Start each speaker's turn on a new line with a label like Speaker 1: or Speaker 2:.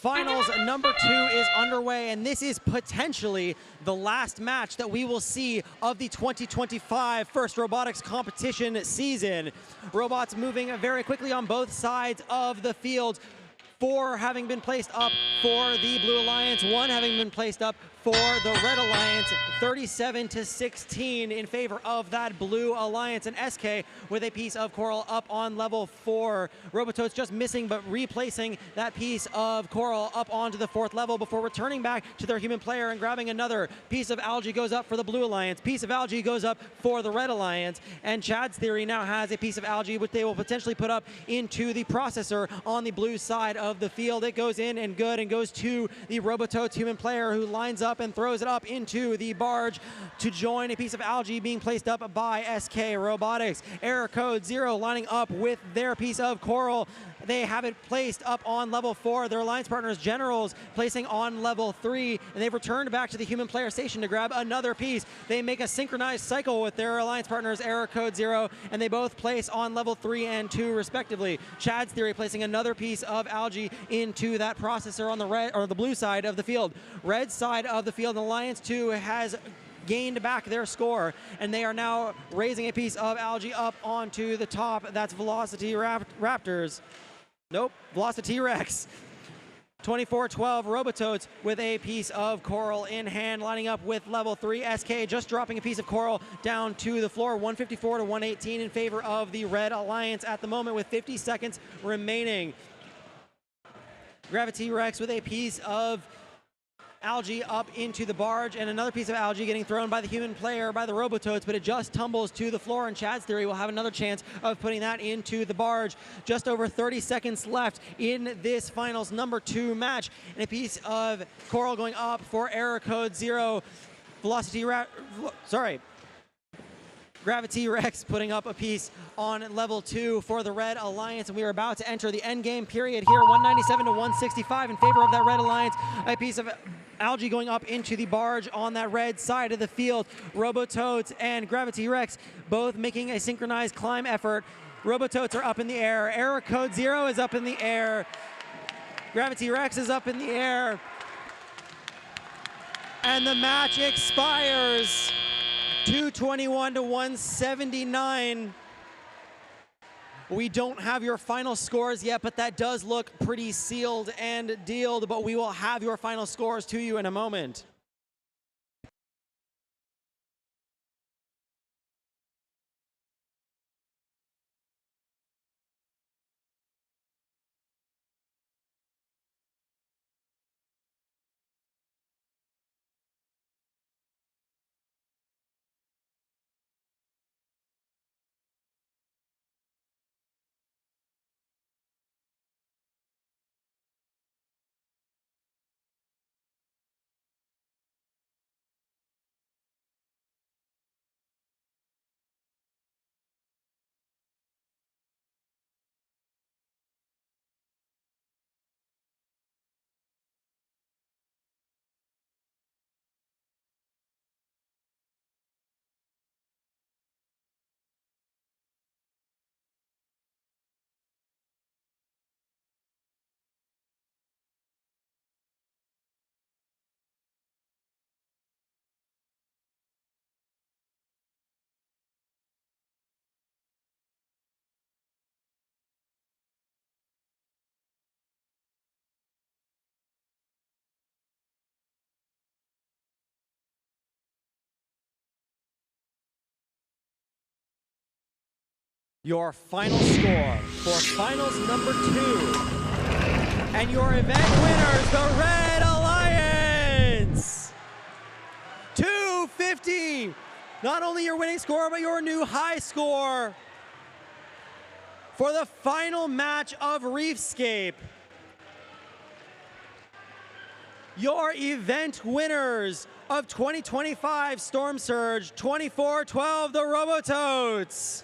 Speaker 1: Finals number 2 is underway, and this is potentially the last match that we will see of the 2025 First Robotics Competition season. Robots moving very quickly on both sides of the field. 4 having been placed up for the Blue Alliance, 1 having been placed up for the Red Alliance, 37-16 in favor of that Blue Alliance. And SK with a piece of coral up on level 4. Robototes just missing but replacing that piece of coral up onto the 4th level before returning back to their human player and grabbing another piece of algae. Goes up for the Blue Alliance, piece of algae goes up for the Red Alliance, and Chad's Theory now has a piece of algae which they will potentially put up into the processor on the blue side of the field. It goes in and good and goes to the Robototes human player, who lines up and throws it up into the barge to join a piece of algae being placed up by SK Robotics. Error code 0 lining up with their piece of coral. They have it placed up on level 4. Their alliance partners, Generals, placing on level 3, and they've returned back to the human player station to grab another piece. They make a synchronized cycle with their alliance partners, Error code 0, and they both place on level 3 and 2 respectively. Chad's Theory placing another piece of algae into that processor on the red or the blue side of the field. Red side of the field, Alliance 2 has gained back their score, and they are now raising a piece of algae up onto the top. That's Velocity Raptors. Nope, Velocity Rex. 24-12 Robototes with a piece of coral in hand, lining up with level 3. SK just dropping a piece of coral down to the floor, 154-118 in favor of the Red Alliance at the moment with 50 seconds remaining. Gravity Rex with a piece of algae up into the barge, and another piece of algae getting thrown by the human player, by the Robototes, but it just tumbles to the floor, and Chad's Theory will have another chance of putting that into the barge. Just over 30 seconds left in this finals number 2 match, and a piece of coral going up for Error code 0. Gravity Rex putting up a piece on level 2 for the Red Alliance, and we are about to enter the end game period here, 197-165 in favor of that Red Alliance. A piece of algae going up into the barge on that red side of the field. Robototes and Gravity Rex both making a synchronized climb effort. Robototes are up in the air. Error code 0 is up in the air. Gravity Rex is up in the air. And the match expires. 221-179. We don't have your final scores yet, but that does look pretty sealed and dealed, but we will have your final scores to you in a moment. Your final score for finals number 2. And your event winners, the Red Alliance. 250. Not only your winning score, but your new high score for the final match of Reefscape. Your event winners of 2025 Storm Surge, 24-12, the Robototes.